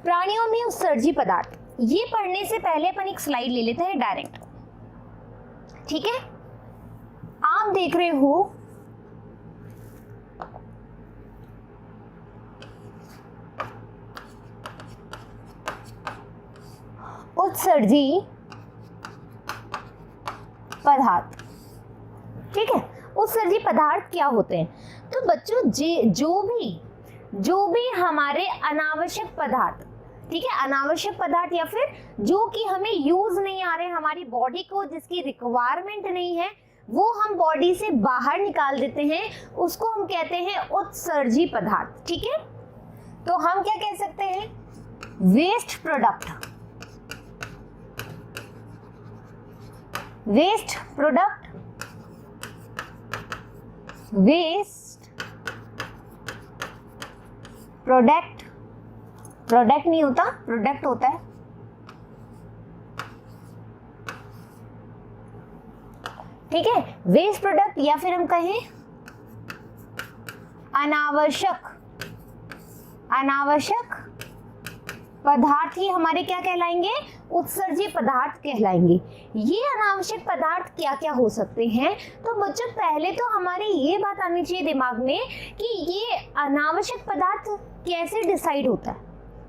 प्राणियों में उत्सर्जी पदार्थ, ये पढ़ने से पहले अपन एक स्लाइड ले लेते हैं डायरेक्ट, ठीक है। आप देख रहे हो उत्सर्जी पदार्थ, ठीक है। उत्सर्जी पदार्थ क्या होते हैं? तो बच्चों जो भी हमारे अनावश्यक पदार्थ, ठीक है, अनावश्यक पदार्थ या फिर जो कि हमें यूज नहीं आ रहे, हमारी बॉडी को जिसकी रिक्वायरमेंट नहीं है, वो हम बॉडी से बाहर निकाल देते हैं, उसको हम कहते हैं उत्सर्जी पदार्थ, ठीक है। तो हम क्या कह सकते हैं? Waste product, waste product, waste product, product नहीं होता, प्रोडक्ट होता है, ठीक है। वेस्ट प्रोडक्ट या फिर हम कहें अनावश्यक पदार्थ ही हमारे क्या कहलाएंगे? उत्सर्जी पदार्थ कहलाएंगे। ये अनावश्यक पदार्थ क्या क्या हो सकते हैं? तो बच्चों पहले तो हमारे ये बात आनी चाहिए दिमाग में कि ये अनावश्यक पदार्थ कैसे डिसाइड होता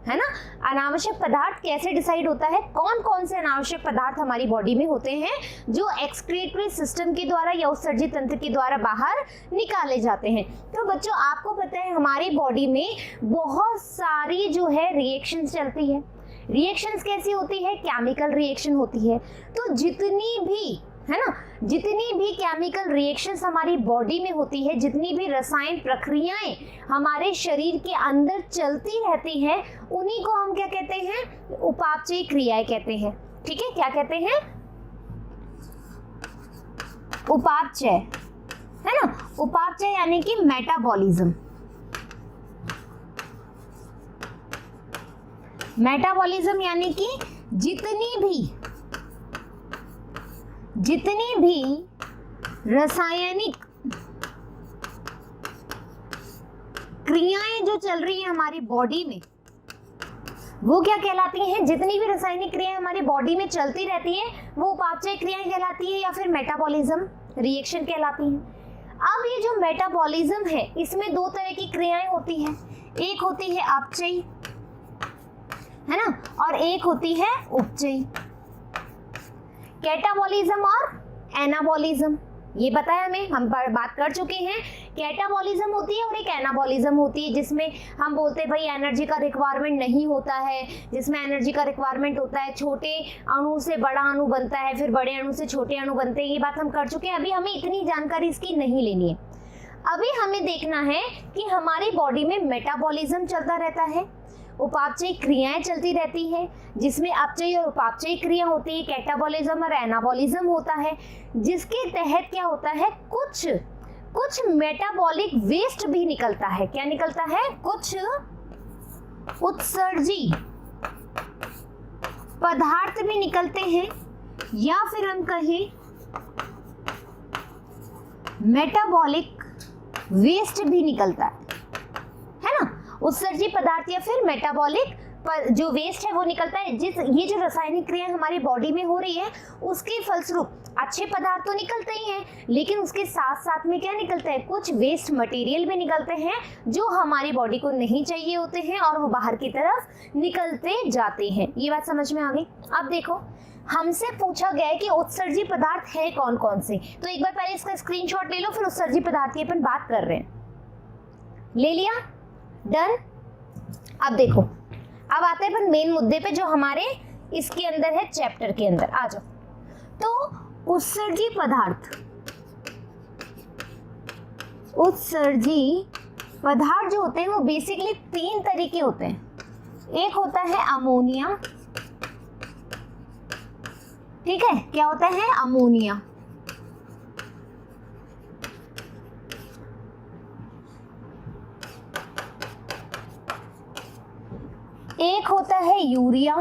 है ना। अनावश्यक पदार्थ कैसे डिसाइड होता है? कौन कौन से अनावश्यक पदार्थ हमारी बॉडी में होते हैं जो एक्सक्रीटरी सिस्टम के द्वारा या उत्सर्जी तंत्र के द्वारा बाहर निकाले जाते हैं। तो बच्चों आपको पता है हमारी बॉडी में बहुत सारी जो है रिएक्शंस चलती है। रिएक्शंस कैसी होती है? केमिकल रिएक्शन होती है। तो जितनी भी है ना, जितनी भी केमिकल रिएक्शंस हमारी बॉडी में होती है, जितनी भी रसायन प्रक्रियाएं हमारे शरीर के अंदर चलती रहती हैं, उन्हीं को हम क्या कहते हैं? उपापचयी क्रियाएं कहते हैं, ठीक है। क्या कहते हैं? उपापचय, है ना। उपापचय यानी कि मेटाबॉलिज्म। मेटाबॉलिज्म यानी कि जितनी भी रासायनिक क्रियाएं जो चल रही है हमारी बॉडी में, वो क्या कहलाती हैं? जितनी भी रासायनिक क्रियाएं हमारी बॉडी में चलती रहती है वो उपापचय क्रियाएं कहलाती है या फिर मेटाबॉलिज्म रिएक्शन कहलाती हैं। अब ये जो मेटाबॉलिज्म है इसमें दो तरह की क्रियाएं होती हैं, एक होती है अपचयी, है ना, और एक होती है उपचयी। कैटाबॉलिज्म और एनाबॉलिज्म, ये बताया हमें, हम बात कर चुके हैं। कैटाबॉलिज्म होती है और एक एनाबॉलिज्म होती है जिसमें हम बोलते हैं भाई एनर्जी का रिक्वायरमेंट नहीं होता है। जिसमें एनर्जी का रिक्वायरमेंट होता है, छोटे अणु से बड़ा अणु बनता है, फिर बड़े अणु से छोटे अणु बनते हैं, ये बात हम कर चुके हैं। अभी हमें इतनी जानकारी इसकी नहीं लेनी है। अभी हमें देखना है कि हमारी बॉडी में मेटाबॉलिज्म चलता रहता है, उपापचयी क्रियाएं चलती रहती है, जिसमें अपचयी और उपापचयी क्रिया होती है, कैटाबॉलिज्म और एनाबॉलिज्म होता है, जिसके तहत क्या होता है? कुछ मेटाबॉलिक वेस्ट भी निकलता है। क्या निकलता है? कुछ उत्सर्जी पदार्थ भी निकलते हैं, या फिर हम कहें मेटाबॉलिक वेस्ट भी निकलता है ना। उत्सर्जी पदार्थ या फिर मेटाबॉलिक जो वेस्ट है वो निकलता है। ये जो रासायनिक क्रिया हमारी बॉडी में हो रही है उसके फलस्वरूप अच्छे पदार्थ तो निकलते ही हैं, लेकिन उसके साथ साथ में क्या निकलता है? कुछ वेस्ट मटेरियल भी निकलते हैं जो हमारी बॉडी को नहीं चाहिए होते हैं और वो बाहर की तरफ निकलते जाते हैं। ये बात समझ में आ गई? अब देखो हमसे पूछा गया है कि उत्सर्जी पदार्थ है कौन कौन से, तो एक बार पहले इसका स्क्रीनशॉट ले लो, फिर उत्सर्जी पदार्थ की अपन बात कर रहे हैं। ले लिया? डन। अब देखो, अब आते हैं अपन मेन मुद्दे पे जो हमारे इसके अंदर है, चैप्टर के अंदर आ जाओ। तो उत्सर्जी पदार्थ जो होते हैं वो बेसिकली तीन तरीके होते हैं। एक होता है अमोनिया, ठीक है, क्या होता है? अमोनिया। एक होता है यूरिया,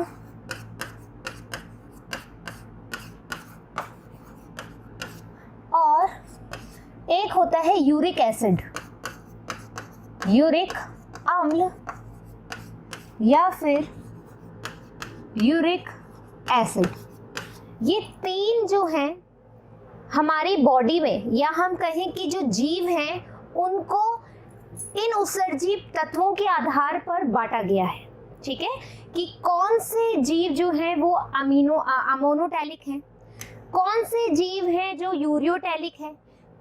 और एक होता है यूरिक एसिड, यूरिक अम्ल, या फिर यूरिक एसिड। ये तीन जो हैं हमारी बॉडी में, या हम कहें कि जो जीव हैं, उनको इन उत्सर्जी तत्वों के आधार पर बांटा गया है। ठीक है, कि कौन से जीव जो हैं वो अमोनोटैलिक हैं, कौन से जीव हैं जो यूरियोटैलिक हैं,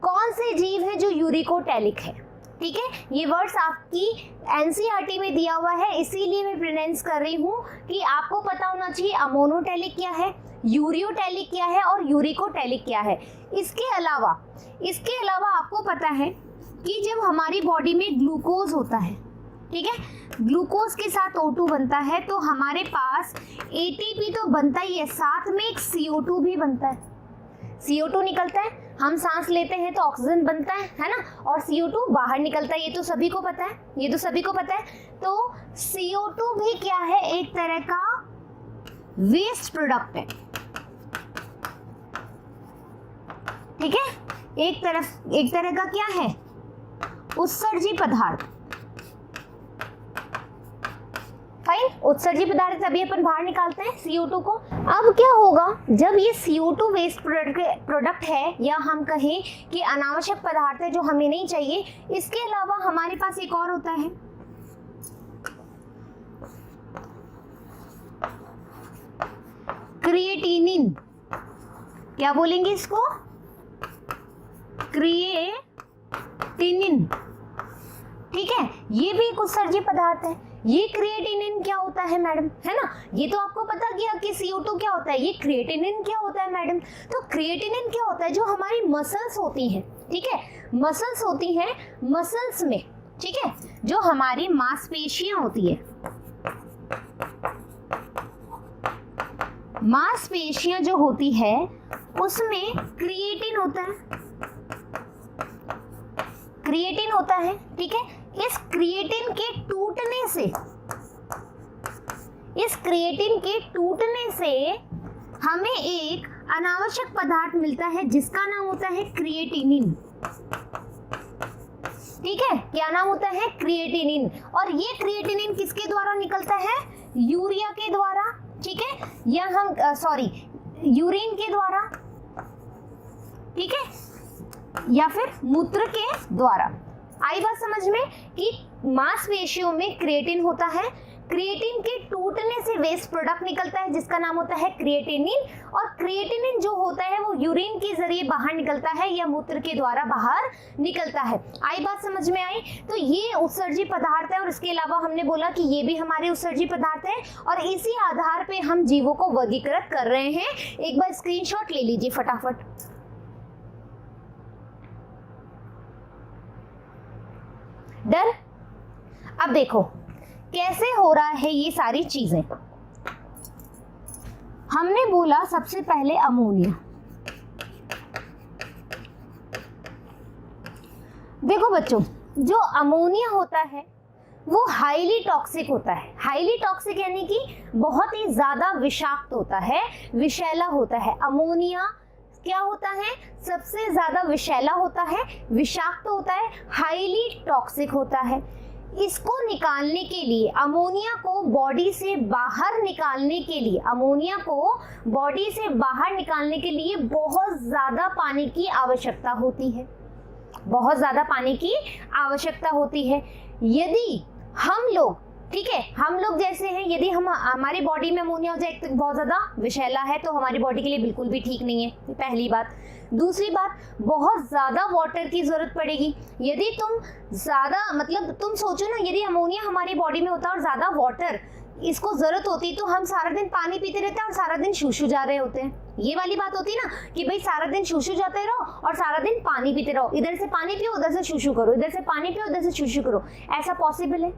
कौन से जीव हैं जो यूरिकोटैलिक है। ठीक है, ये वर्ड्स आपकी एनसीईआरटी में दिया हुआ है, इसीलिए मैं प्रोनाउंस कर रही हूँ कि आपको पता होना चाहिए अमोनोटैलिक क्या है, यूरियोटैलिक क्या है और यूरिकोटैलिक क्या है। इसके अलावा आपको पता है कि जब हमारी बॉडी में ग्लूकोज होता है, ठीक है, ग्लूकोज के साथ O2 बनता है, तो हमारे पास ATP तो बनता ही है, साथ में एक CO2 भी बनता है। CO2 निकलता है, हम सांस लेते हैं तो ऑक्सीजन बनता है ना, और CO2 बाहर निकलता है, ये तो सभी को पता है, तो CO2 भी क्या है, एक तरह का वेस्ट प्रोडक्ट है। ठीक है, एक तरह का क्या है, उत्सर्जी पदार्थ। फाइन, उत्सर्जी पदार्थ तभी अपन बाहर निकालते हैं CO2 को। अब क्या होगा, जब ये CO2 वेस्ट प्रोडक्ट है, या हम कहें कि अनावश्यक पदार्थ है जो हमें नहीं चाहिए, इसके अलावा हमारे पास एक और होता है, क्रिएटिनिन। क्या बोलेंगे इसको, क्रिएटिनिन। ठीक है, ये भी एक उत्सर्जी पदार्थ है। ये क्रिएटिनिन क्या होता है मैडम, है ना, ये तो आपको पता गया कि CO2 क्या होता है, ये क्रिएटिनिन क्या होता है मैडम। तो क्रिएटिनिन क्या होता है, जो हमारी मसल्स होती हैं, ठीक है, मसल्स होती हैं, मसल्स में, ठीक है, जो हमारी मांसपेशियां होती है, मांसपेशियां जो होती है उसमें क्रिएटिन होता है, ठीक है। इस क्रिएटिन के टूटने से हमें एक अनावश्यक पदार्थ मिलता है जिसका नाम होता है क्रिएटिनिन। ठीक है, क्या नाम होता है, क्रिएटिनिन। और ये क्रिएटिनिन किसके द्वारा निकलता है, यूरिया के द्वारा, ठीक है, या हम यूरिन के द्वारा, ठीक है, या फिर मूत्र के द्वारा। आई बात समझ में कि मांसपेशियों में क्रिएटिन होता है, क्रिएटिन के टूटने से वेस्ट प्रोडक्ट निकलता है जिसका नाम होता है क्रिएटिनिन, और क्रिएटिनिन जो होता है वो यूरिन के जरिए बाहर निकलता है या मूत्र के द्वारा बाहर निकलता है। आई बात समझ में आई। तो ये उत्सर्जी पदार्थ है, और इसके अलावा हमने बोला कि ये भी हमारे उत्सर्जी पदार्थ है, और इसी आधार पे हम जीवों को वर्गीकृत कर रहे हैं। एक बार स्क्रीनशॉट ले लीजिए फटाफट। डन। अब देखो कैसे हो रहा है ये सारी चीजें। हमने बोला सबसे पहले अमोनिया। देखो बच्चों, जो अमोनिया होता है वो हाईली टॉक्सिक होता है। हाईली टॉक्सिक यानी कि बहुत ही ज्यादा विषाक्त होता है, विषैला होता है। अमोनिया क्या होता है, सबसे ज्यादा विषैला होता है, विषाक्त होता है, हाईली टॉक्सिक होता है। इसको निकालने के लिए, अमोनिया को बॉडी से बाहर निकालने के लिए, बहुत ज्यादा पानी की आवश्यकता होती है, बहुत ज्यादा पानी की आवश्यकता होती है। यदि हम लोग, ठीक है, हम लोग जैसे हैं, यदि हमारी बॉडी में अमोनिया हो जाए तो बहुत ज्यादा विषैला है, तो हमारी बॉडी के लिए बिल्कुल भी ठीक नहीं है, पहली बात। दूसरी बात, बहुत ज्यादा वाटर की जरूरत पड़ेगी। यदि तुम ज्यादा, मतलब तुम सोचो ना, यदि अमोनिया हमारी बॉडी में होता और ज्यादा वाटर इसको जरूरत होती, तो हम सारा दिन पानी पीते रहते हैं और सारा दिन शूशू जा रहे होते हैं। ये वाली बात होती है ना कि भाई सारा दिन शूशू जाते रहो और सारा दिन पानी पीते रहो, इधर से पानी पियो उधर से शूशू करो, इधर से पानी पियो उधर से शूशू करो। ऐसा पॉसिबल है?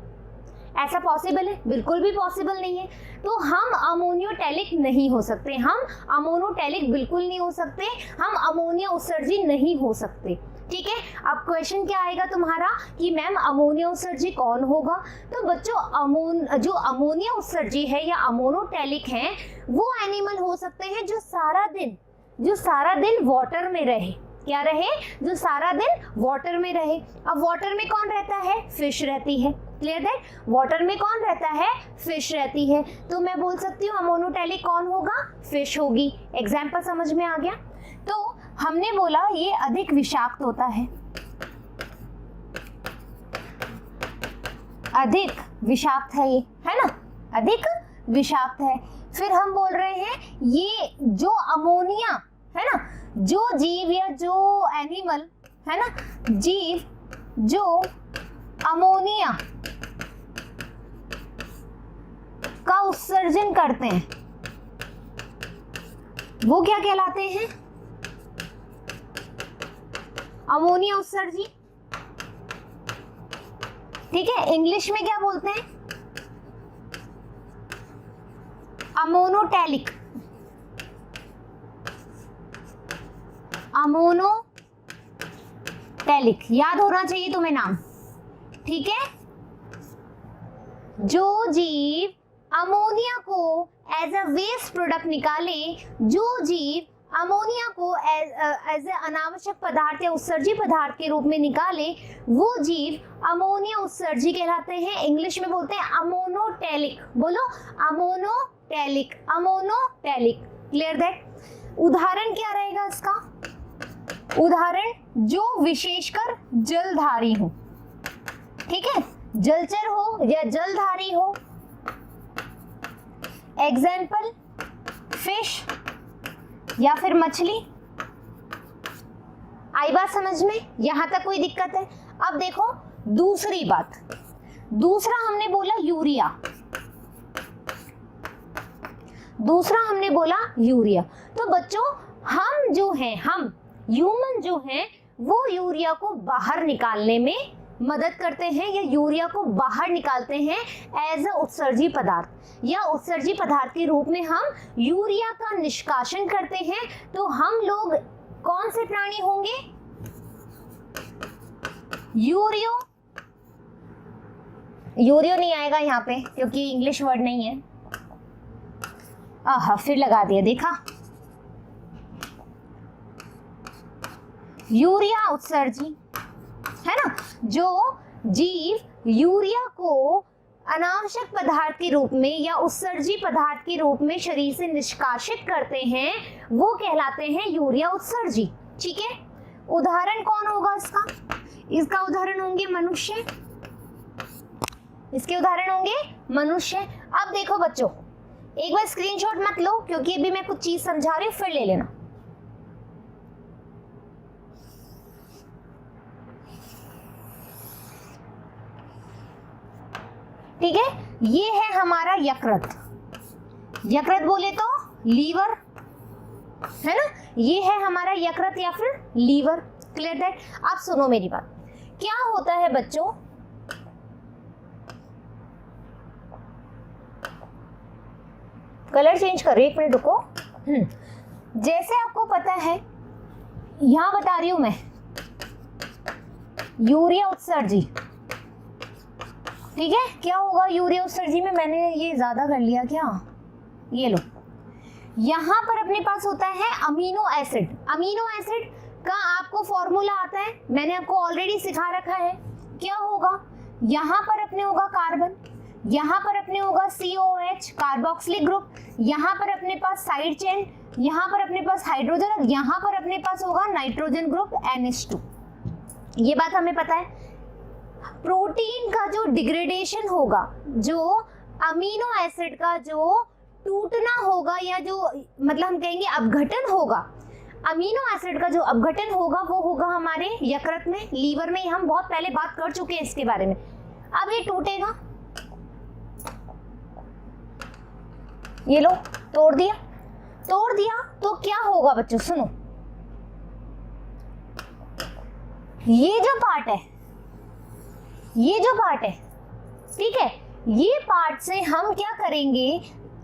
ऐसा पॉसिबल है? बिल्कुल भी पॉसिबल नहीं है। तो हम अमोनियोटैलिक नहीं हो सकते, हम अमोनोटैलिक बिल्कुल नहीं हो सकते, हम अमोनिया उत्सर्जी नहीं हो सकते। ठीक है, अब क्वेश्चन क्या आएगा तुम्हारा कि मैम अमोनिया उत्सर्जी कौन होगा? तो बच्चों, जो अमोनिया उत्सर्जी है या अमोनोटैलिक है, वो एनिमल हो सकते हैं जो सारा दिन वाटर में रहे। क्या रहे? जो सारा दिन वाटर में रहे। अब वाटर में कौन रहता है? फिश रहती है, क्लियर दैट? वाटर में कौन रहता है? फिश रहती है। तो मैं बोल सकती हूँ अमोनोटैलिक कौन होगा? फिश होगी। एग्जाम्पल समझ में आ गया? तो हमने बोला ये अधिक विषाक्त होता है, अधिक विषाक्त है ये, है ना, अधिक विषाक्त है। फिर हम बोल रहे हैं ये जो अमोनिया है ना, जो जीव या जो एनिमल है ना, जीव जो अमोनिया का उत्सर्जन करते हैं वो क्या कहलाते हैं? अमोनिया उत्सर्जी। ठीक है, इंग्लिश में क्या बोलते हैं? अमोनोटैलिक। अमोनोटैलिक याद होना चाहिए तुम्हें नाम। ठीक है, जो जीव अमोनिया को एज अ वेस्ट प्रोडक्ट निकाले, जो जीव अमोनिया को एज ए अनावश्यक पदार्थ या उत्सर्जी पदार्थ के रूप में निकाले, वो जीव अमोनिया उत्सर्जी कहलाते हैं। इंग्लिश में बोलते हैं अमोनोटैलिक। बोलो अमोनोटैलिक, अमोनोटैलिक। Clear that? उदाहरण क्या रहेगा इसका? उदाहरण जो विशेषकर जलधारी हो, ठीक है, जलचर हो या जलधारी हो। एग्जाम्पल फिश या फिर मछली। आई बात समझ में? यहां तक कोई दिक्कत है? अब देखो दूसरी बात, दूसरा हमने बोला यूरिया, दूसरा हमने बोला यूरिया। तो बच्चों हम जो हैं, हम ह्यूमन जो हैं, वो यूरिया को बाहर निकालने में मदद करते हैं या यूरिया को बाहर निकालते हैं एज अ उत्सर्जी पदार्थ, या उत्सर्जी पदार्थ के रूप में हम यूरिया का निष्कासन करते हैं। तो हम लोग कौन से प्राणी होंगे? यूरियो, यूरियो नहीं आएगा यहाँ पे क्योंकि इंग्लिश वर्ड नहीं है। आहा, फिर लगा दिया, देखा? यूरिया उत्सर्जी है ना, जो जीव यूरिया को अनावश्यक पदार्थ के रूप में या उत्सर्जी पदार्थ के रूप में शरीर से निष्कासित करते हैं, वो कहलाते हैं यूरिया उत्सर्जी। ठीक है, उदाहरण कौन होगा इसका? इसका उदाहरण होंगे मनुष्य, इसके उदाहरण होंगे मनुष्य। अब देखो बच्चों, एक बार स्क्रीनशॉट मत लो क्योंकि अभी मैं कुछ चीज समझा रही हूँ, फिर ले लेना। ठीक है, ये है हमारा यकृत। यकृत बोले तो लीवर, है ना, ये है हमारा यकृत या फिर लीवर। Clear that? अब सुनो मेरी बात, क्या होता है बच्चों, कलर चेंज कर रही हूं, एक मिनट रुको। जैसे आपको पता है, यहां बता रही हूं मैं, यूरिया उत्सर्जी। ठीक है, क्या होगा यूरिया उत्सर्जी में? मैंने ये ज्यादा कर लिया क्या? ये लो, यहां पर अपने पास होता है अमीनो एसिड। अमीनो एसिड का आपको फॉर्मूला आता है, मैंने आपको ऑलरेडी सिखा रखा है। क्या होगा? यहां पर अपने होगा कार्बन, यहां पर अपने होगा COH कार्बोक्सिलिक ग्रुप, यहां पर अपने पास साइड चेन, यहां पर अपने पास हाइड्रोजन, और यहां पर अपने पास होगा नाइट्रोजन ग्रुप NH2। ये बात हमें पता है। प्रोटीन का जो डिग्रेडेशन होगा, जो अमीनो एसिड का जो टूटना होगा, या जो मतलब हम कहेंगे अपघटन होगा, अमीनो एसिड का जो अपघटन होगा वो होगा हमारे यकृत में, लीवर में। हम बहुत पहले बात कर चुके हैं इसके बारे में। अब ये टूटेगा, ये लो तोड़ दिया, तोड़ दिया तो क्या होगा बच्चों? सुनो, ये जो पार्ट है, ये जो पार्ट है, ठीक है, ये पार्ट से हम क्या करेंगे?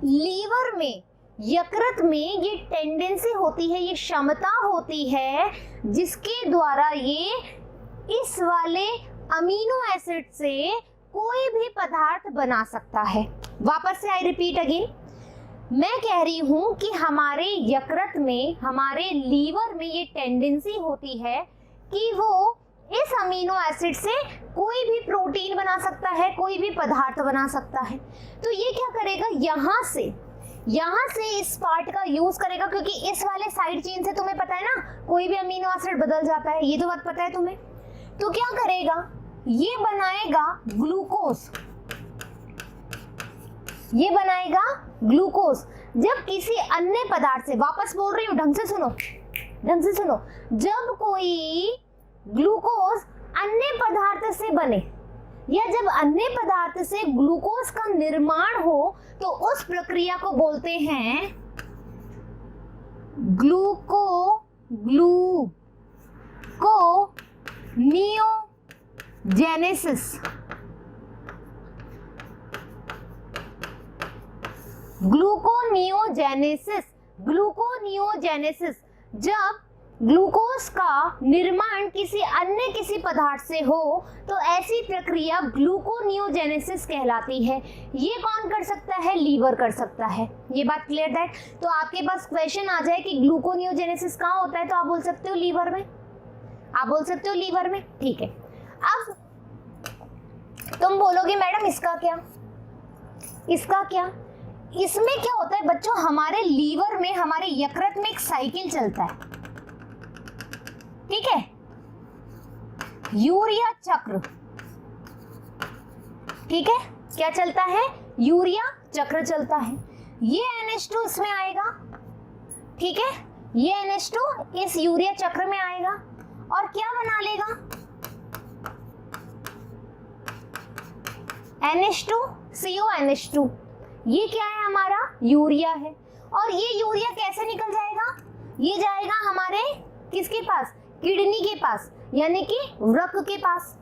लीवर में, यकृत में ये टेंडेंसी होती है, ये क्षमता होती है जिसके द्वारा ये इस वाले अमीनो एसिड से कोई भी पदार्थ बना सकता है। वापस से आई रिपीट अगेन, मैं कह रही हूं कि हमारे यकृत में, हमारे लीवर में ये टेंडेंसी होती है कि वो इस अमीनो एसिड से कोई भी प्रोटीन बना सकता है, कोई भी पदार्थ बना सकता है। तो ये क्या करेगा, यहाँ से इस पार्ट का यूज करेगा, क्योंकि इस वाले साइड चेन से तुम्हें पता है ना कोई भी अमीनो एसिड बदल जाता है, ये तो बात पता है तुम्हें। तो क्या करेगा, ये बनाएगा ग्लूकोज, ये बनाएगा ग्लूकोज। जब किसी अन्य पदार्थ से, वापस बोल रही हूँ, ढंग से सुनो, जब कोई ग्लूकोज अन्य पदार्थ से बने या जब अन्य पदार्थ से ग्लूकोज का निर्माण हो तो उस प्रक्रिया को बोलते हैं ग्लूकोनियोजेनेसिस। ग्लूकोनियोजेनेसिस जब ग्लूकोज का निर्माण किसी पदार्थ से हो तो ऐसी प्रक्रिया ग्लूकोनियोजेनेसिस कहलाती है। ये कौन कर सकता है, लीवर कर सकता है। ये बात क्लियर दैट। तो आपके पास क्वेश्चन आ जाए कि ग्लूकोनियोजेनेसिस कहाँ होता है, तो आप बोल सकते हो लीवर में, आप बोल सकते हो लीवर में, ठीक है। अब तुम बोलोगे मैडम इसका क्या, इसका क्या, इसमें क्या होता है बच्चों, हमारे लीवर में, हमारे यकृत में एक साइकिल चलता है, ठीक है, यूरिया चक्र, ठीक है, क्या चलता है, यूरिया चक्र चलता है। ये NH2 इसमें आएगा, ठीक है, ये NH2 इस यूरिया चक्र में आएगा और क्या बना लेगा, NH2CO NH2। ये क्या है, हमारा यूरिया है। और ये यूरिया कैसे निकल जाएगा, ये जाएगा हमारे किसके पास, किडनी के पास, यानी कि वृक्क के पास,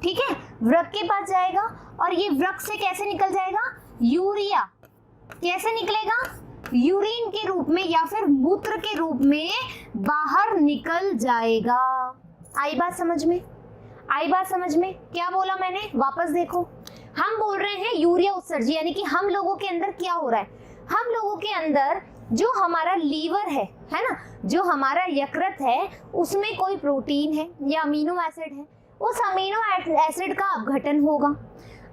ठीक है, वृक्क के पास जाएगा। और ये वृक्क से कैसे निकल जाएगा, यूरिया कैसे निकलेगा, यूरिन के रूप में या फिर मूत्र के रूप में बाहर निकल जाएगा। आई बात समझ में, आई बात समझ में, क्या बोला मैंने, वापस देखो। हम बोल रहे हैं यूरिया उत्सर्जन, यानी कि हम लोगों के अंदर क्या हो रहा है, हम लोगों के अंदर जो हमारा लीवर है ना, जो हमारा यकृत है, उसमें कोई प्रोटीन है या अमीनो एसिड है, उस अमीनो एसिड का अपघटन होगा,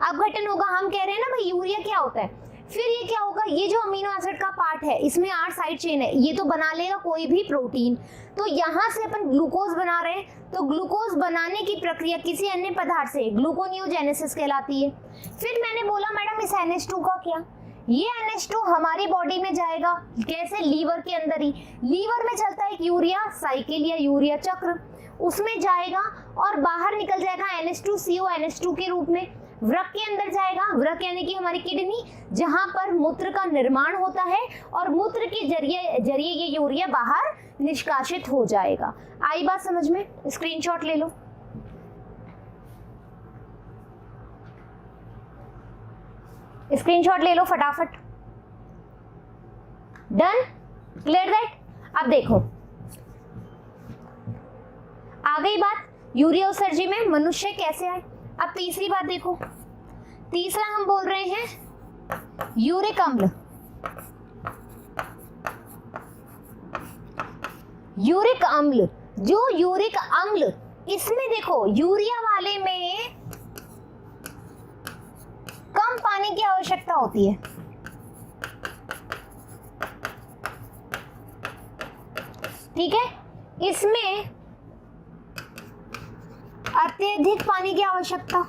अपघटन होगा। हम कह रहे हैं ना भाई यूरिया क्या होता है, फिर ये क्या होगा, ये जो अमीनो एसिड का पार्ट है, इसमें 8 साइड चेन है, ये तो बना लेगा कोई भी प्रोटीन। तो यहाँ से अपन ग्लूकोज बना रहे हैं, तो ग्लूकोज बनाने की प्रक्रिया किसी अन्य पदार्थ से ग्लूकोनियोजेनेसिस कहलाती है। फिर मैंने बोला मैडम इस NH2 का क्या, ये NH2 हमारी बॉडी में जाएगा, कैसे, लीवर के अंदर ही, लीवर में चलता है एक यूरिया साइकिल या यूरिया चक्र, उसमें जाएगा और बाहर निकल जाएगा NH2CO NH2 के रूप में, वृक्क के अंदर जाएगा, वृक्क यानी कि हमारी किडनी, जहां पर मूत्र का निर्माण होता है और मूत्र के जरिए ये यूरिया बाहर निष्कासित हो जाएगा। आई बात समझ में, स्क्रीनशॉट ले लो। स्क्रीनशॉट ले लो फटाफट। Done, clear that. अब देखो आ गई बात यूरिया उत्सर्जन में मनुष्य कैसे आए। अब तीसरी बात देखो, तीसरा हम बोल रहे हैं यूरिक अम्ल। यूरिक अम्ल, जो यूरिक अम्ल, इसमें देखो यूरिया वाले में कम पानी की आवश्यकता होती है, ठीक है, इसमें अत्यधिक पानी की आवश्यकता,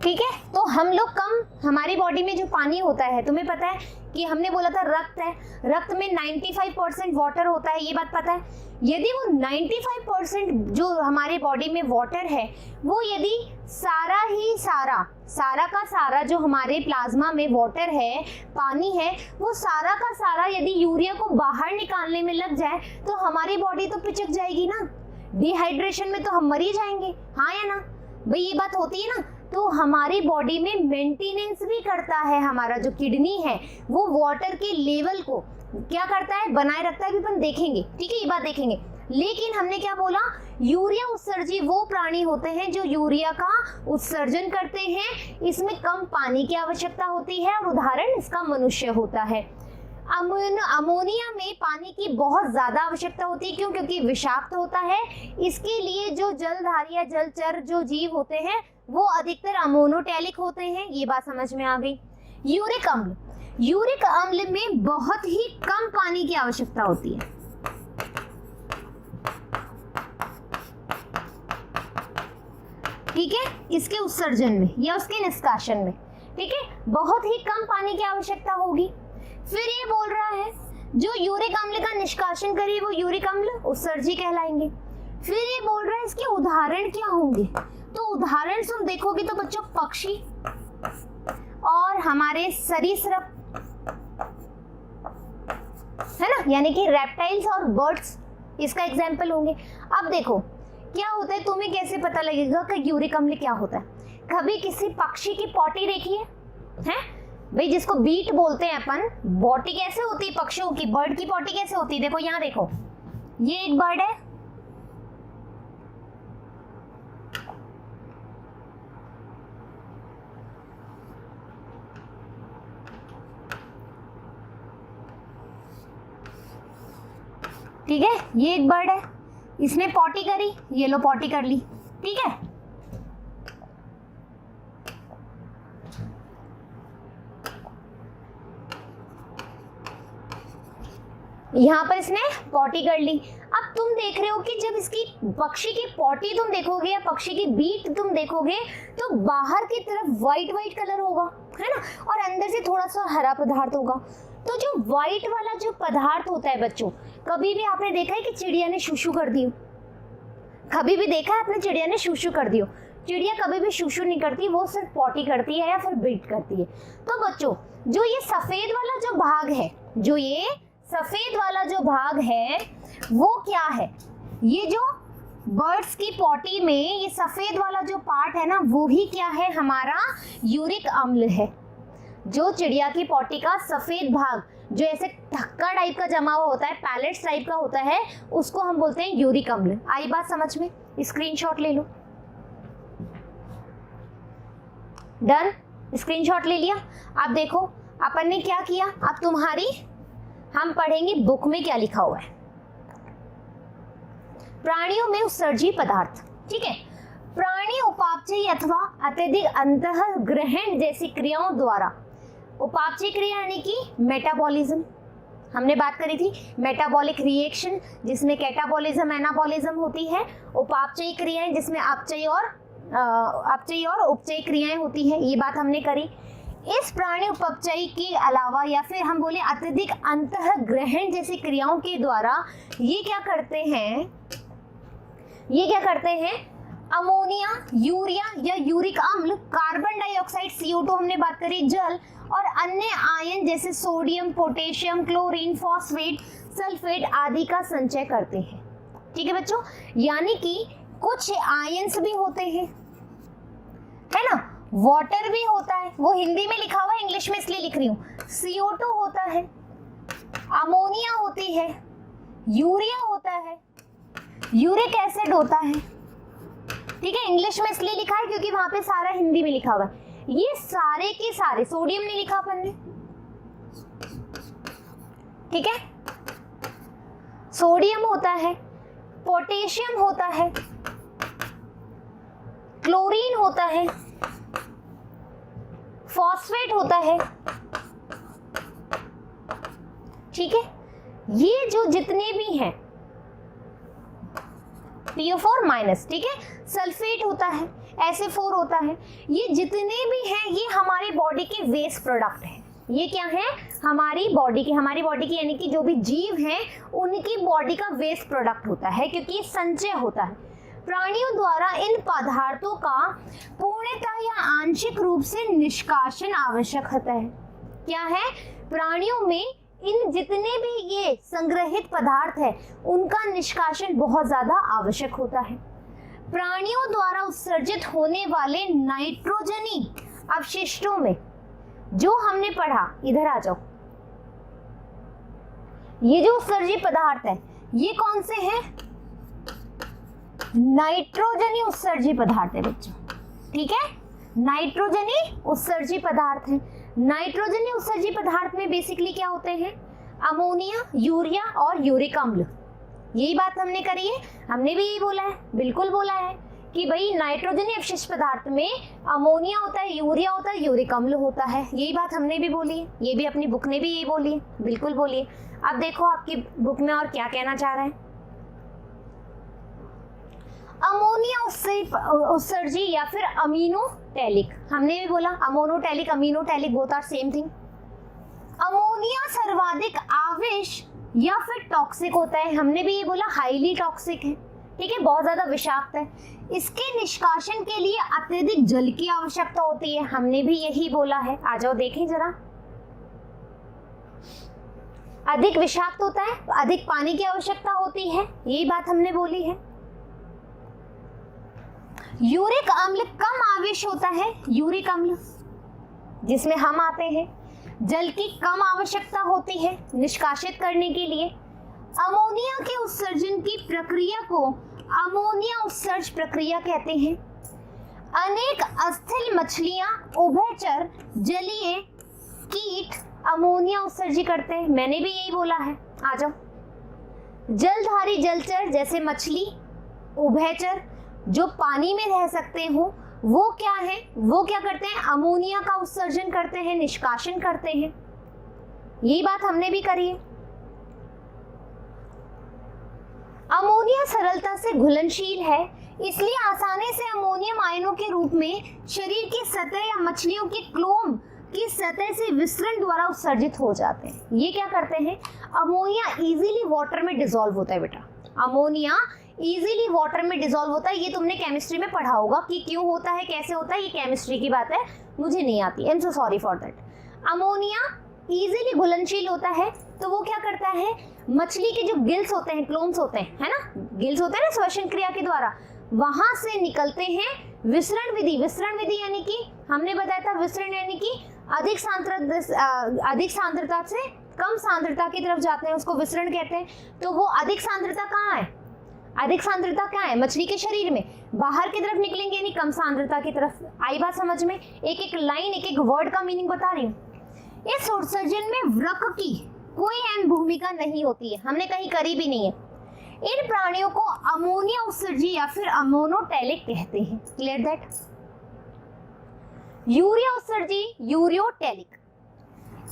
ठीक है। तो हम लोग कम, हमारी बॉडी में जो पानी होता है, तुम्हें पता है कि हमने बोला था रक्त है, रक्त में 95% वाटर होता है, ये बात पता है। यदि वो 95% जो हमारे बॉडी में वाटर है, वो यदि सारा ही सारा का सारा जो हमारे प्लाज्मा में वाटर है, पानी है, वो सारा का सारा यदि यूरिया को बाहर निकालने में लग जाए तो हमारी बॉडी तो पिचक जाएगी ना, डिहाइड्रेशन में तो हम मर ही जाएंगे, हाँ या ना भाई, ये बात होती है ना। तो हमारी बॉडी में मेंटेनेंस भी करता है, हमारा जो किडनी है वो वाटर के लेवल को क्या करता है, बनाए रखता है, भी अपन देखेंगे, ठीक है, ये बात देखेंगे। लेकिन हमने क्या बोला, यूरिया उत्सर्जी वो प्राणी होते हैं जो यूरिया का उत्सर्जन करते हैं, इसमें कम पानी की आवश्यकता होती है और उदाहरण इसका मनुष्य होता है। अमोनिया में पानी की बहुत ज्यादा आवश्यकता होती है, क्यों? क्योंकि विषाक्त होता है। इसके लिए जो जलधारी या जलचर जो जीव होते हैं वो अधिकतर अमोनोटैलिक होते हैं। ये बात समझ में आ गई। यूरिक अम्ल, यूरिक अम्ल में बहुत ही कम पानी की आवश्यकता होती है। ठीक है, इसके उत्सर्जन में या उसके निष्कासन में, ठीक है, बहुत ही कम पानी की आवश्यकता होगी। फिर ये बोल रहा है जो यूरिक अम्ल का निष्कासन करे वो यूरिक अम्ल उत्सर्जी कहलाएंगे। फिर ये बोल रहा है इसके उदाहरण क्या होंगे, तो उदाहरण तुम देखोगे तो बच्चों पक्षी और हमारे सरीसृप है ना, यानी कि रेप्टाइल्स और बर्ड्स इसका एग्जाम्पल होंगे। अब देखो क्या होता है, तुम्हें कैसे पता लगेगा कि यूरिक अम्ल क्या होता है? कभी किसी पक्षी की पॉटी देखी है भाई, जिसको बीट बोलते हैं अपन। बॉटी कैसे होती है पक्षियों की, बर्ड की पॉटी कैसे होती है? देखो यहाँ देखो, ये एक बर्ड है, ठीक है, ये एक बर्ड है, इसने पॉटी करी, ये लो पॉटी कर ली, ठीक है। यहाँ पर इसने पॉटी कर ली। अब तुम देख रहे हो कि जब इसकी पक्षी की पॉटी तुम देखोगे या पक्षी की बीट तुम देखोगे तो बाहर की तरफ व्हाइट व्हाइट कलर होगा, है ना, और अंदर से थोड़ा सा हरा पदार्थ होगा। तो जो व्हाइट वाला जो पदार्थ होता है बच्चों, कभी भी आपने देखा है कि चिड़िया ने शूशू कर दी हो? कभी भी देखा है आपने चिड़िया ने शूशू कर दी हो? चिड़िया कभी भी शूशू नहीं करती, वो सिर्फ पॉटी करती है या फिर बीट करती है। तो बच्चों जो ये सफेद वाला जो भाग है, जो ये सफेद वाला जो भाग है वो क्या है? ये जो बर्ड्स की पॉटी में ये सफेद वाला जो पार्ट है ना, वो ही क्या है? हमारा यूरिक अम्ल है। जो चिड़िया की पॉटी का सफेद भाग जो ऐसे धक्का टाइप का जमा हुआ होता है, पैलेट्स टाइप का होता है, उसको हम बोलते हैं यूरिक अम्ल। आई बात समझ में? स्क्रीनशॉट ले लो। डन, स्क्रीनशॉट ले लिया। अब देखो अपन ने क्या किया, अब तुम्हारी हम पढ़ेंगे बुक में क्या लिखा हुआ है। प्राणियों में उत्सर्जी पदार्थ, ठीक है। प्राणी उपापचयी अथवा अत्यधिक अंतःग्रहण जैसी क्रियाओं द्वारा, उपापचयी क्रिया यानी कि मेटाबॉलिज्म, हमने बात करी थी मेटाबॉलिक रिएक्शन जिसमें कैटाबॉलिज्म एनाबॉलिज्म होती है, उपापचयी क्रियाएं जिसमें अपचयी और उपचयी क्रियाएं होती है, ये बात हमने करी। इस प्राणी उपचयी के अलावा या फिर हम बोले अत्यधिक अंतःग्रहण जैसी क्रियाओं के द्वारा ये क्या करते हैं, अमोनिया, यूरिया या यूरिक अम्ल, कार्बन डाइऑक्साइड CO2 हमने बात करी, जल और अन्य आयन जैसे sodium, potassium, chlorine, phosphate, sulphate आदि का संचय करते हैं। ठीक है बच्चों, यानी कि कुछ आयन्स भी होते हैं, है ना, वाटर भी होता है, वो हिंदी में लिखा हुआ है, इंग्लिश में इसलिए लिख रही हूँ। CO2 होता है, अमोनिया होती है, यूरिया होता है, यूरिक एसिड होता है, ठीक है, इंग्लिश में इसलिए लिखा है क्योंकि वहां पे सारा हिंदी में लिखा हुआ है। ये सारे के सारे, सोडियम नहीं लिखा अपन ने, ठीक है, सोडियम होता है, पोटेशियम होता है, क्लोरीन होता है, फॉस्फेट होता है, ठीक है। ये जो जितने भी हैं PO4 माइनस, ठीक है, सल्फेट होता है, SA4 होता है, ये जितने भी हैं ये हमारी बॉडी के वेस्ट प्रोडक्ट हैं। ये क्या है, हमारी बॉडी की यानी कि जो भी जीव हैं उनकी बॉडी का वेस्ट प्रोडक्ट होता है, क्योंकि ये संचय होता है। प्राणियों द्वारा इन पदार्थों का पूर्णतः या आंशिक रूप से निष्कासन आवश्यक होता है। क्या है, प्राणियों में इन जितने भी ये संग्रहित पदार्थ है उनका निष्कासन बहुत ज्यादा आवश्यक होता है। प्राणियों द्वारा उत्सर्जित होने वाले नाइट्रोजनी अवशिष्टों में जो हमने पढ़ा, इधर आ जाओ, ये जो उत्सर्जित पदार्थ है ये कौन से हैं, नाइट्रोजनी उत्सर्जी पदार्थ है बच्चों, ठीक है, नाइट्रोजनी उत्सर्जी पदार्थ है। नाइट्रोजनी उत्सर्जी पदार्थ में बेसिकली क्या होते हैं, अमोनिया, यूरिया और यूरिक अम्ल। यही बात हमने करी है, हमने भी यही बोला है, बिल्कुल बोला है कि भाई नाइट्रोजनी अपशिष्ट पदार्थ में अमोनिया होता है, यूरिया होता है, यूरिक अम्ल होता है। यही बात हमने भी बोली है, ये भी अपनी बुक ने भी यही बोली है, बिल्कुल बोली है। अब देखो आपकी बुक में और क्या कहना चाह रहा है। अमोनिया उत्सर्जी या फिर अमीनोटैलिक, हमने भी बोला ammonotelic, ammonotelic both are same thing. Ammonia सर्वाधिक आवेश या फिर टॉक्सिक होता है, हमने भी ये बोला हाईली टॉक्सिक है, ठीक है, बहुत ज्यादा विषाक्त है। इसके निष्कासन के लिए अत्यधिक जल की आवश्यकता होती है, हमने भी यही बोला है। आ जाओ देखें जरा, अधिक विषाक्त होता है, अधिक पानी की आवश्यकता होती है, यही बात हमने बोली है। यूरिक अम्ल कम आवेश होता है, यूरिक अम्ल जिसमें हम आते हैं, जल की कम आवश्यकता होती है निष्कासित करने के लिए। अमोनिया के उत्सर्जन की प्रक्रिया को अमोनिया उत्सर्ज प्रक्रिया कहते हैं। अनेक अस्थिल मछलियां, उभयचर, जलीय कीट अमोनिया उत्सर्जी करते हैं, मैंने भी यही बोला है। आ जाओ, जलधारी जलचर जैसे मछली, उभयचर जो पानी में रह सकते हो, वो क्या है, वो क्या करते हैं, अमोनिया का उत्सर्जन करते हैं, निष्कासन करते हैं। यही बात हमने भी करी है। अमोनिया सरलता से घुलनशील है, इसलिए आसानी से अमोनियम आयनों के रूप में शरीर की सतह या मछलियों की क्लोम की सतह से विसरण द्वारा उत्सर्जित हो जाते हैं। ये क्या करते हैं, अमोनिया इजीली वाटर में डिसॉल्व होता है बेटा, अमोनिया इजीली वाटर में डिसॉल्व होता है। ये तुमने केमिस्ट्री में पढ़ा होगा कि क्यों होता है, कैसे होता है, ये केमिस्ट्री की बात है, मुझे नहीं आती, I am so sorry for that. Ammonia easily घुलनशील होता है, तो वो क्या करता है, मछली के जो गिल्स होते हैं, क्लोम्स होते हैं, है ना, गिल्स होते हैं ना श्वसन क्रिया के द्वारा, वहां से निकलते हैं विसरण विधि। विसरण विधि यानी कि हमने बताया था, विसरण यानी कि अधिक सांद्रता से कम सांद्रता की तरफ जाते हैं, उसको विसरण कहते हैं। तो वो अधिक सांद्रता कहाँ है, अधिक सांद्रता क्या है, मछली के शरीर में, बाहर की तरफ निकलेंगे यानी कम सांद्रता की तरफ। आई बात समझ में, एक एक लाइन, एक एक वर्ड का मीनिंग बता रही हूँ। इस उत्सर्जन में वृक्क की कोई अहम भूमिका नहीं होती है, हमने कहीं करी भी नहीं है। इन प्राणियों को अमोनिया उत्सर्जी या फिर अमोनोटैलिक कहते हैं। Clear that. यूरिया उत्सर्जी, यूरियोटैलिक।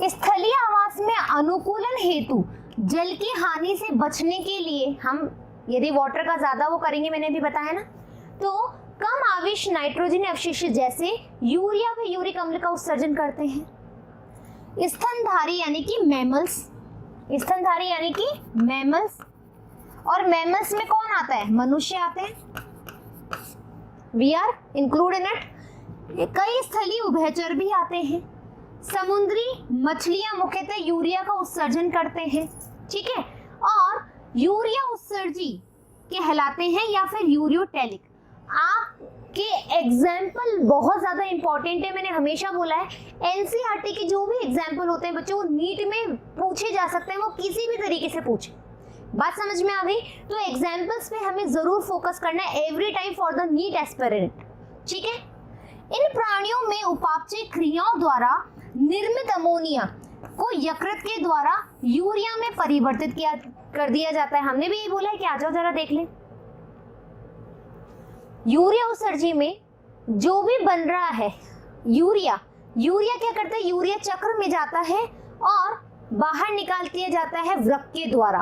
स्थलीय आवास में अनुकूलन हेतु जल की हानि से बचने के लिए हम यदि वाटर का ज्यादा वो करेंगे, मैंने भी बताया ना, तो कम आवेश नाइट्रोजन अवशिष्ट जैसे यूरिया व यूरिक अम्ल का उत्सर्जन करते हैं। स्तनधारी यानी कि मैमल्स, स्तनधारी यानी कि मैमल्स, और मैमल्स में कौन आता है, मनुष्य आते हैं, we are include in it. कई स्थलीय उभयचर भी आते हैं। समुद्री मछलियां मुख्यतः यूरिया का उत्सर्जन करते हैं, ठीक है, और यूरिया उत्सर्जी कहलाते हैं या फिर यूरियोटैलिक। आपके एग्जाम्पल बहुत ज्यादा इंपॉर्टेंट है, मैंने हमेशा बोला है, एनसीईआरटी के जो भी एग्जाम्पल होते हैं बच्चों, नीट में पूछे जा सकते हैं, वो किसी भी तरीके से पूछे। बात समझ में आ गई? तो एग्जाम्पल्स पे हमें जरूर फोकस करना है every time for the NEET aspirant, ठीक है। इन प्राणियों में उपापचय क्रियाओं द्वारा निर्मित अमोनिया को यकृत के द्वारा यूरिया में परिवर्तित कर दिया जाता है। हमने भी ये बोला है कि आ जाओ जरा देख लें। यूरिया उत्सर्जी में जो भी बन रहा है यूरिया क्या करता है, यूरिया चक्र में जाता है और बाहर निकाल दिया जाता है वृक्क के द्वारा।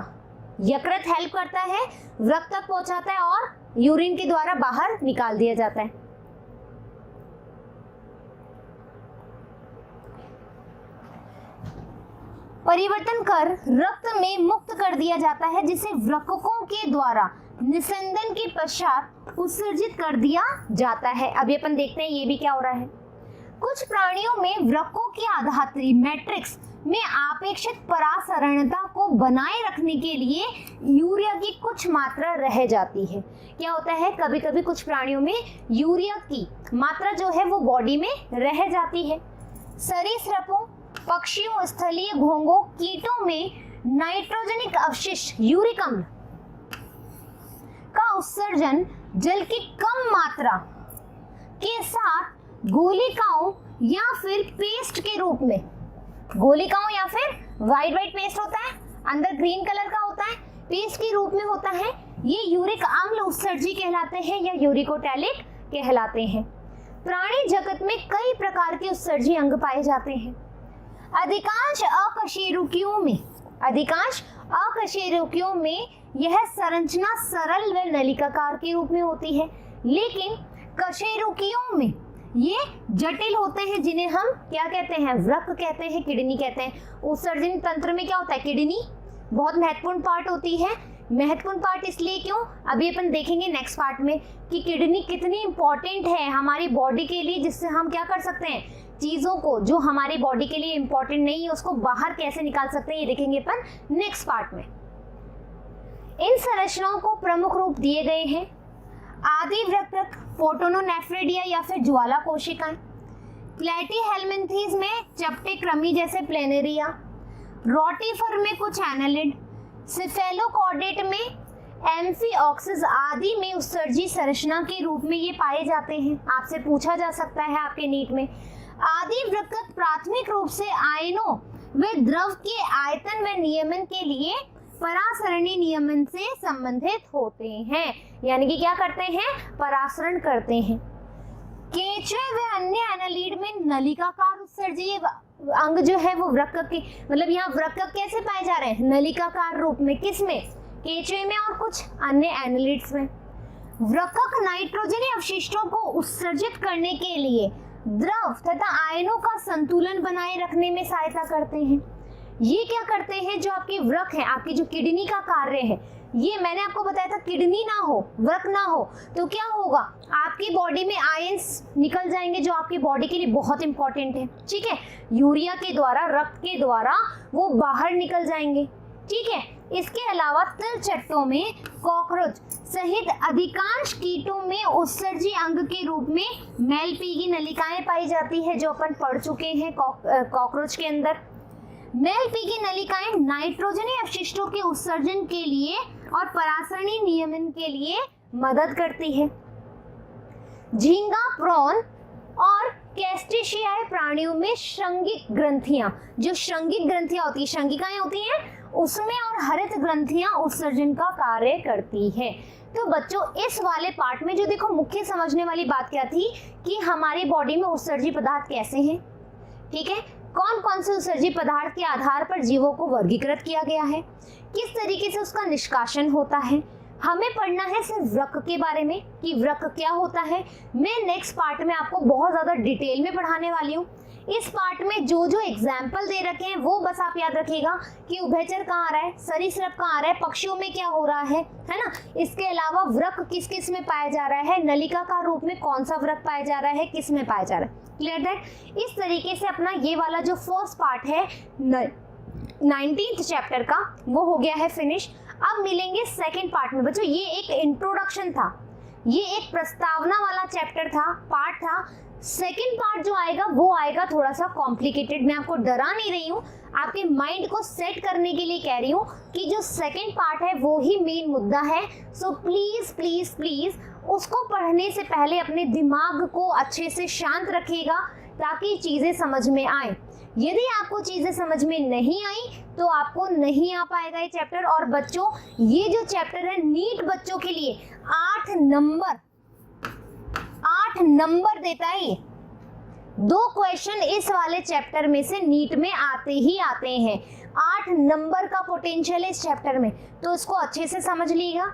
यकृत हेल्प करता है, वृक्क तक पहुंचाता है और यूरिन के द्वारा बाहर निकाल दिया जाता है। परिवर्तन कर रक्त में मुक्त कर दिया जाता है, जिसे वृक्कों के द्वारा निस्संदन के पश्चात उत्सर्जित कर दिया जाता है। अभी अपन देखते हैं ये भी क्या हो रहा है। कुछ प्राणियों में वृक्कों की आधात्री मैट्रिक्स में अपेक्षित परासरणता को बनाए रखने के लिए यूरिया की कुछ मात्रा रह जाती है। क्या होता है, कभी कभी कुछ प्राणियों में यूरिया की मात्रा जो है वो बॉडी में रह जाती है। सरीसृपों, पक्षियों, स्थलीय घोंघों, कीटों में नाइट्रोजनिक अवशिष्ट यूरिक अम्ल का उत्सर्जन जल की कम मात्रा के साथ गोलिकाओं या फिर पेस्ट के रूप में, गोलिकाओं या फिर व्हाइट पेस्ट होता है, अंदर ग्रीन कलर का होता है, पेस्ट के रूप में होता है, ये यूरिक अम्ल उत्सर्जी कहलाते हैं या यूरिकोटैलिक कहलाते हैं। प्राणी जगत में कई प्रकार के उत्सर्जी अंग पाए जाते हैं। अधिकांश अकशेरुकियों में यह संरचना सरल व नलिकाकार के रूप में होती है, लेकिन कशेरुकियों में ये जटिल होते हैं, जिन्हें हम क्या कहते हैं, वृक्क कहते हैं, किडनी कहते हैं। उत्सर्जन तंत्र में क्या होता है, किडनी बहुत महत्वपूर्ण पार्ट होती है। महत्वपूर्ण पार्ट इसलिए क्यों, अभी अपन देखेंगे नेक्स्ट पार्ट में कि किडनी कितनी इंपॉर्टेंट है हमारी बॉडी के लिए, जिससे हम क्या कर सकते हैं, चीजों को जो हमारी बॉडी के लिए इंपॉर्टेंट नहीं है उसको बाहर कैसे निकाल सकते हैं, ये देखेंगे अपन नेक्स्ट पार्ट में। इन संरचनाओं को प्रमुख रूप दिए गए हैं आदि वृक्क, फोटोनोनेफ्रिडिया या फिर ज्वाला कोशिकाएं, प्लेटीहेल्मिन्थीज में चपटे कृमि जैसे प्लेनेरिया, रोटिफर में कुछ एनालिड, सिफेलोकॉर्डेट में एम्फीऑक्सिस आदि में उत्सर्जी संरचना के रूप में ये पाए जाते हैं। आपसे पूछा जा सकता है आपके नीट में। आदि वृक्क प्राथमिक रूप से आयनों व द्रव के आयतन व नियमन के लिए परासरणी नियमन से संबंधित होते हैं, यानी कि क्या करते हैं, परासरण करते हैं। केचुए व अन्य एनालिड में नलिकाकार उत्सर्जी अंग जो है वो वृक्क के, मतलब यहाँ वृक्क कैसे पाए जा रहे हैं, नलिकाकार रूप में, किसमें, केचुए में और कुछ अन्य एनालिड्स में। वृक्क नाइट्रोजनी अवशिष्टों को उत्सर्जित करने के लिए द्रव तथा आयनों का संतुलन बनाए रखने में सहायता करते हैं। ये क्या करते हैं, जो आपके वृक्क है, आपकी जो किडनी का कार्य है, ये मैंने आपको बताया था, किडनी ना हो, वृक्क ना हो तो क्या होगा, आपकी बॉडी में आयंस निकल जाएंगे जो आपकी बॉडी के लिए बहुत इंपॉर्टेंट है। ठीक है, यूरिया के द्वारा, रक्त के द्वारा वो बाहर निकल जाएंगे। ठीक है, इसके अलावा तिलचट्टों में, कॉकरोच सहित अधिकांश कीटों में उत्सर्जी अंग के रूप में मेलपीगी नलिकाएं पाई जाती है, जो अपन पढ़ चुके हैं कॉकरोच के अंदर। मेलपीगी नलिकाएं नाइट्रोजनी अवशिष्टों के उत्सर्जन के लिए और परासरणी नियमन के लिए मदद करती है। झींगा, प्रॉन और कैस्टिशियाई प्राणियों में श्रृंगिक ग्रंथियां, जो श्रृंगिक ग्रंथियां होती है, श्रृंगिकाएं होती हैं, उसमें और हरित ग्रंथियां उत्सर्जन का कार्य करती है। तो बच्चों इस वाले पार्ट में जो देखो मुख्य समझने वाली बात क्या थी कि हमारी बॉडी में उत्सर्जी पदार्थ कैसे हैं। ठीक है, कौन कौन से उत्सर्जी पदार्थ के आधार पर जीवों को वर्गीकृत किया गया है, किस तरीके से उसका निष्कासन होता है। हमें पढ़ना है सिर्फ वृक्क के बारे में कि वृक्क क्या होता है। मैं नेक्स्ट पार्ट में आपको बहुत ज्यादा डिटेल में पढ़ाने वाली हूँ। इस पार्ट में जो जो एग्जाम्पल दे रखे हैं वो बस आप याद रखिएगा कि उभयचर कहाँ आ रहा है, सरीसृप कहाँ आ रहा है, पक्षियों में क्या हो रहा है ना। इसके अलावा वृक्क किस किस में पाया जा रहा है, नलिका का रूप में कौन सा वृक्क पाया जा रहा है, किस में पाया जा रहा है। Clear that. इस तरीके से अपना ये वाला जो फर्स्ट पार्ट है 19th चैप्टर का वो हो गया है फिनिश। अब मिलेंगे सेकेंड पार्ट में। बच्चों ये एक इंट्रोडक्शन था, ये एक प्रस्तावना वाला चैप्टर था, पार्ट था। सेकेंड पार्ट जो आएगा वो आएगा थोड़ा सा कॉम्प्लिकेटेड। मैं आपको डरा नहीं रही हूँ, आपके माइंड को सेट करने के लिए कह रही हूँ कि जो सेकेंड पार्ट है वो ही मेन मुद्दा है। सो प्लीज प्लीज प्लीज उसको पढ़ने से पहले अपने दिमाग को अच्छे से शांत रखिएगा ताकि चीजें समझ में आए। यदि आपको चीजें समझ में नहीं आई तो आपको नहीं आ पाएगा ये चैप्टर। और बच्चों ये जो चैप्टर है नीट बच्चों के लिए 8 नंबर देता है। ये 2 क्वेश्चन इस वाले चैप्टर में से नीट में आते ही आते हैं। 8 नंबर का पोटेंशियल है इस चैप्टर में, तो इसको अच्छे से समझ लीजिएगा।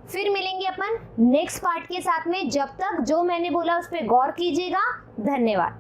फिर मिलेंगे अपन नेक्स्ट पार्ट के साथ में। जब तक जो मैंने बोला उस पर गौर कीजिएगा। धन्यवाद।